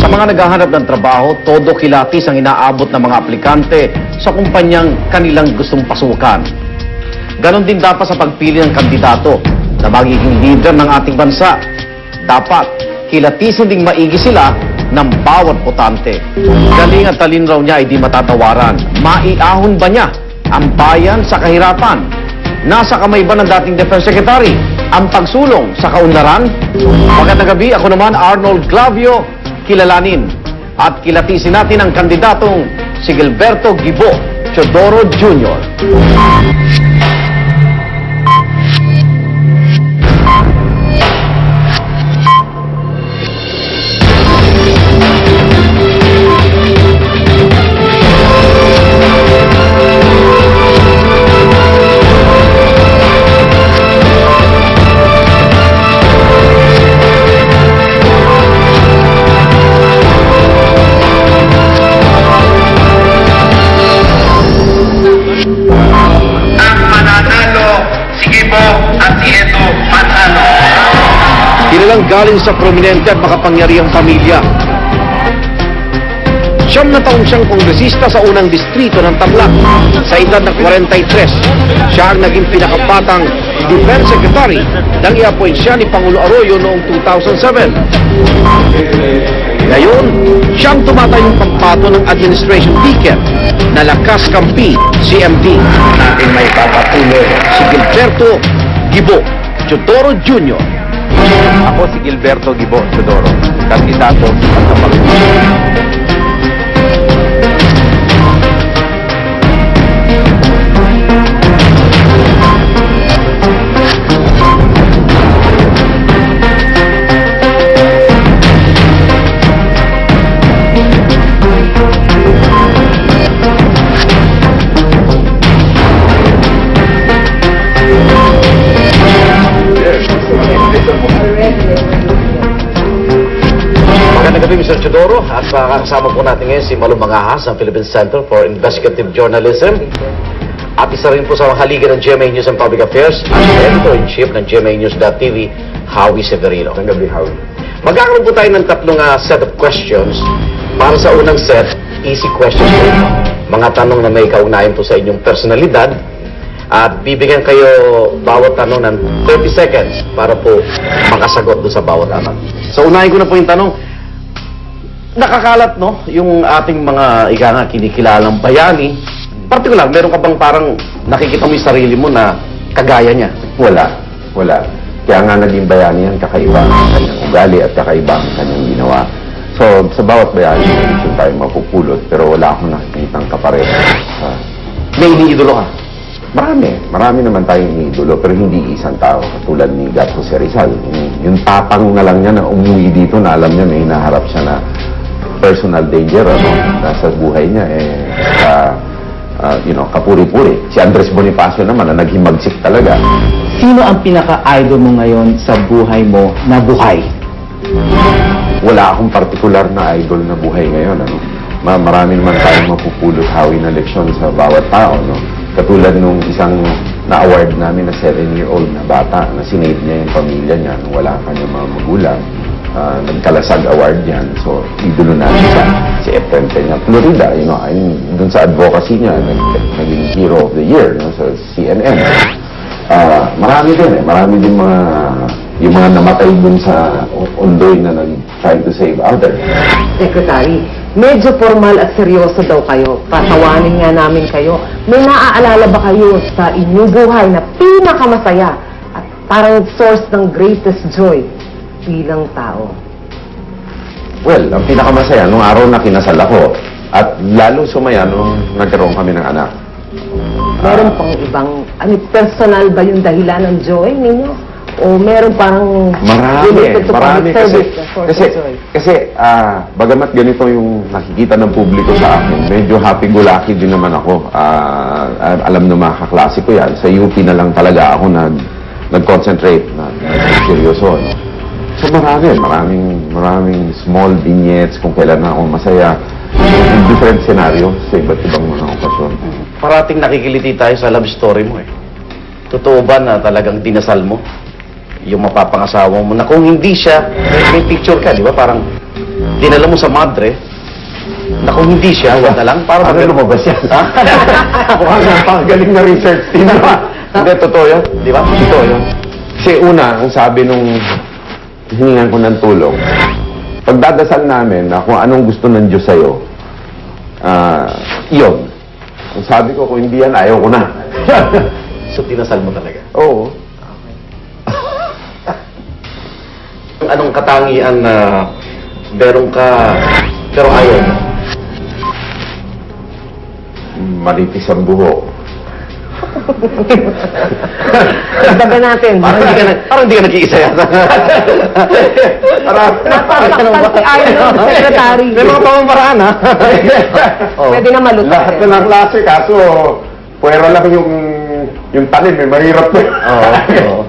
Sa mga naghahanap ng trabaho, todo kilatis ang inaabot ng mga aplikante sa kumpanyang kanilang gustong pasukan. Ganon din dapat sa pagpili ng kandidato na magiging leader ng ating bansa. Dapat kilatisin ding maigi sila ng bawat botante. Galing at talin raw niya ay di matatawaran. Maiahon ba niya ang bayan sa kahirapan? Nasa kamay ba ng dating Defense Secretary ang pagsulong sa kaunlaran? Magandang gabi, ako naman Arnold Clavio. Kilalanin at kilatisin natin ang kandidatong si Gilberto Gibo Teodoro Jr. Kilalang galing sa prominente at makapangyarihang pamilya. Siyam na taong siyang kongresista sa unang distrito ng Tarlac. Sa edad na 43, siya ang naging pinakabatang Defense Secretary nang i-appoint siya ni Pangulo Arroyo noong 2007. Ngayon, siyang tumatayong pampato ng administration ticket na Lakas Kampi, CMD. Natin may papatuloy si Gilberto Gibo Teodoro Jr. Ako si Gilberto Gibo Teodoro, kandidato sa pagkapangulo. Magandang gabi, Mr. Teodoro. At makakasama po natin ngayon si Malu Mangahas ng Philippine Center for Investigative Journalism. At isa rin po sa haligan ng GMA News and Public Affairs at Editor-in-Chief ng GMA News.tv, Howie Severino. Magandang gabi, Howie. Magkakaroon po tayo ng tatlong set of questions. Para sa unang set, easy questions po. Mga tanong na may kaugnayan po sa inyong personalidad. At bibigyan kayo bawat tanong ng 30 seconds para po makasagot doon sa bawat tanong. So unahin ko na po yung tanong. Nakakalat, no? Yung ating mga kinikilalang bayani. Partikular, meron ka bang parang nakikita mo yung sarili mo na kagaya niya? Wala. Kaya nga naging bayani yan, kakaiba ang kanyang ugali at kakaiba ang kanyang ginawa. So, sa bawat bayani, hindi tayo mapupulot, pero wala akong nakikitang kapareho. May iniidolo ka? Marami naman tayong iniidolo, pero hindi isang tao. Katulad ni Gat Jose Rizal. Yung tapang na lang niya na umuwi dito na alam niya may hinaharap siya na personal danger, nasa buhay niya, kapuri-puri. Si Andres Bonifacio naman na naghimagsik talaga. Sino ang pinaka-idol mo ngayon sa buhay mo na buhay? Wala akong partikular na idol na buhay ngayon. Marami naman tayong mapupulot Howie na leksyon sa bawat tao. Katulad nung isang na-award namin na 7-year-old na bata na sinave niya yung pamilya niya nung wala kanyang mga magulang. Nagkalasag award yan. So, idolo namin siya. Si Efren Peña Florida, dun sa advocacy niya, naging Hero of the Year sa CNN. Marami din yung mga namatay dun sa Ondoy na trying to save others. Secretary, medyo formal at seryoso daw kayo. Patawanin nga namin kayo. May naaalala ba kayo sa inyong buhay na pinakamasaya at parang source ng greatest joy bilang tao? Well, ang pinakamasaya, nung araw na kinasal ako, at lalong sumaya nung nagkaroon kami ng anak. Meron pang ibang, personal ba yung dahilan ng joy ninyo? O meron parang related to public service for joy? Kasi bagamat ganito yung nakikita ng publiko sa akin, medyo happy-go-lucky din naman ako. Alam ng mga kaklase ko yan, sa UP na lang talaga ako nag-concentrate na seryoso. So maraming small vignettes kung kailan na ako masaya. Different scenario sa iba't ibang mga okasyon. Parating nakikiliti tayo sa love story mo eh. Totoo ba na talagang dinasal mo yung mapapangasawa mo na kung hindi siya, may picture ka, di ba? Parang dinala mo sa madre, na kung hindi siya, wag na lang, para Ano lumabas yan? Mukhang napakagaling na research team. Hindi, totoo yun. Di ba? Totoo yun. Kasi una, ang sabi nung hiningan ko ng tulong, pagdadasal namin na kung anong gusto ng Diyos sa'yo, yun. Ang sabi ko, kung hindi yan, ayaw ko na. So, tinasal mo talaga. Oo. Anong katangian na meron ka, pero ayaw mo? Maritis ang buhok. Dagdagan natin. Parang hindi ka nag-iisa yata. Napasaktan si Arnold, secretary. May mga pamamaraan, ha? Oh. Pwede na malutas. Lahat na ng klase, kaso puwera lang yung talim, mahirap na. Oo.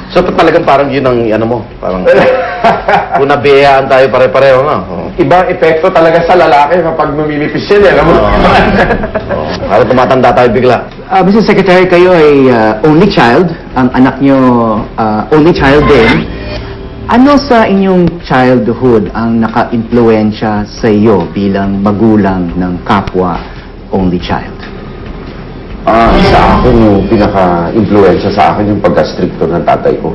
So, talagang parang yun ang, ano mo, parang, kung nabiyayaan tayo pare-pareho, no? Oo. Ibang epekto talaga sa lalaki kapag numinipis yan, alam mo? Oo. Parang tumatanda tayo bigla. Mr. Secretary, kayo ay only child. Ang anak nyo, only child din. Ano sa inyong childhood ang naka-impluensya sa iyo bilang magulang ng kapwa only child? Sa akin, yung pinaka-influensya sa akin yung pagka-stricto ng tatay ko.